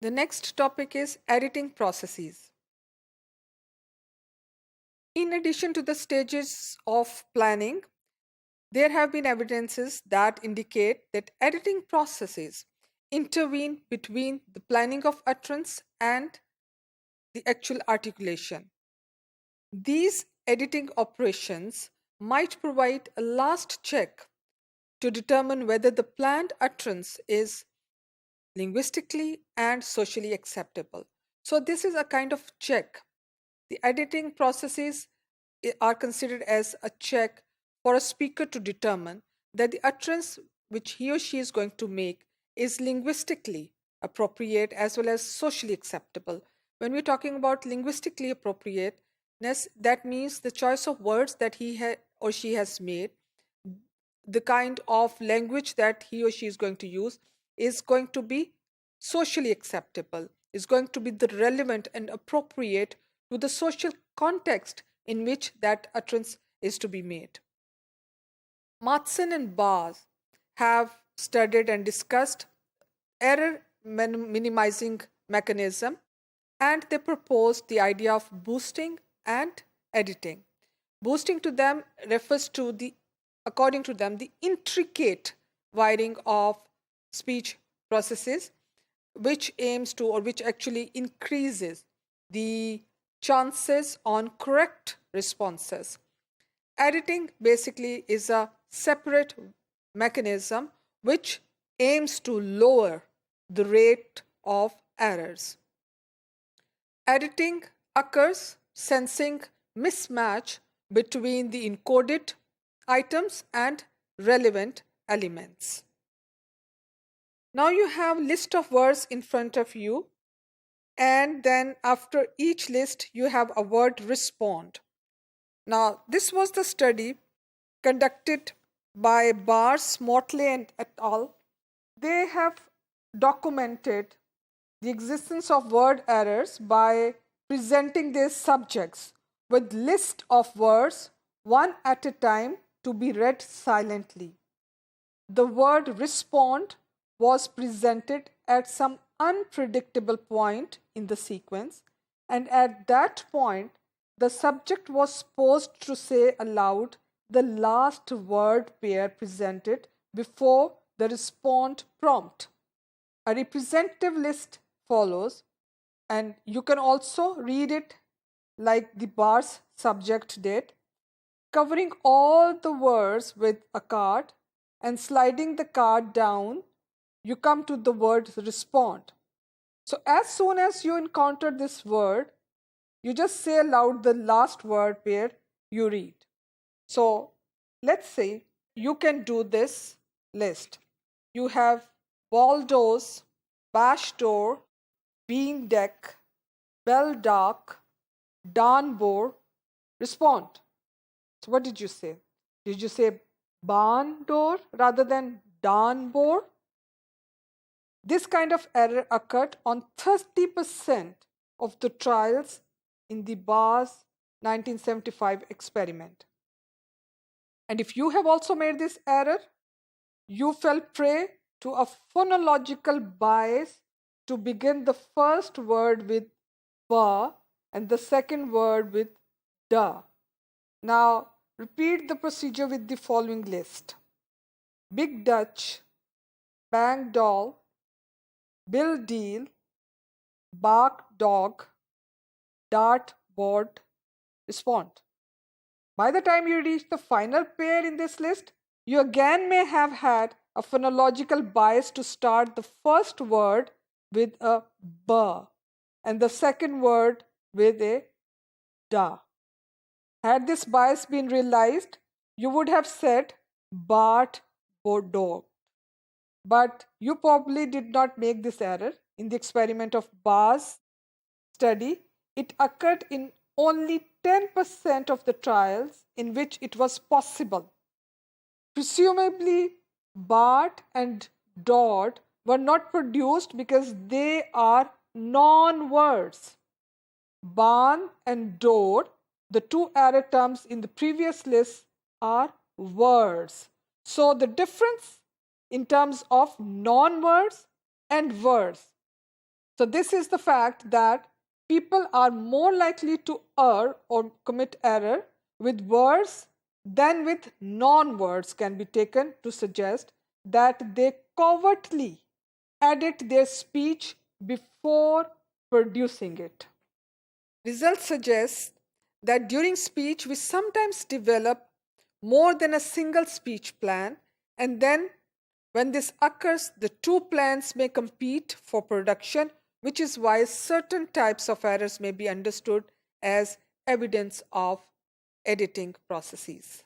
The next topic is editing processes. In addition to the stages of planning, there have been evidences that indicate that editing processes intervene between the planning of utterance and the actual articulation. These editing operations might provide a last check to determine whether the planned utterance is linguistically and socially acceptable. So, this is a kind of check. The editing processes are considered as a check for a speaker to determine that the utterance which he or she is going to make is linguistically appropriate as well as socially acceptable. When we're talking about linguistically appropriateness, that means the choice of words that he or she has made, the kind of language that he or she is going to use is going to be socially acceptable, is going to be the relevant and appropriate to the social context in which that utterance is to be made. Matson and Bars have studied and discussed error minimizing mechanism, and they proposed the idea of boosting and editing. Boosting to them refers to according to them, the intricate wiring of speech processes, which aims to or which actually increases the chances on correct responses. Editing basically is a separate mechanism which aims to lower the rate of errors. Editing occurs sensing mismatch between the encoded items and relevant elements. Now you have list of words in front of you, and then after each list you have a word respond. Now this was the study conducted by Bars, Motley and et al. They have documented the existence of word errors by presenting their subjects with list of words one at a time to be read silently. The word respond was presented at some unpredictable point in the sequence, and at that point the subject was supposed to say aloud the last word pair presented before the respond prompt. A representative list follows, and you can also read it like the Bars subject did, covering all the words with a card and sliding the card down, you come to the word respond. So as soon as you encounter this word, you just say aloud the last word pair you read. So let's say you can do this list. You have Baldos, bash door, bean deck, bell dark, Danbor, respond. So what did you say? Did you say barn door rather than Danbor? This kind of error occurred on 30% of the trials in the Bars 1975 experiment. And if you have also made this error, you fell prey to a phonological bias to begin the first word with ba and the second word with da. Now repeat the procedure with the following list: Big Dutch, Bang Doll, Bill Deal, Bark Dog, Dart Board, respond. By the time you reach the final pair in this list, you again may have had a phonological bias to start the first word with a ba and the second word with a da. Had this bias been realized, you would have said Bart Bordeaux. But you probably did not make this error. In the experiment of Bars study, it occurred in only 10% of the trials in which it was possible. Presumably, Bart and Dodd were not produced because they are non-words. Barn and door, the two error terms in the previous list, are words. So the difference in terms of non-words and words So this is the fact that people are more likely to err or commit error with words than with non-words can be taken to suggest that they covertly edit their speech before producing it. Results suggest that during speech we sometimes develop more than a single speech plan, and then when this occurs, the two plans may compete for production, which is why certain types of errors may be understood as evidence of editing processes.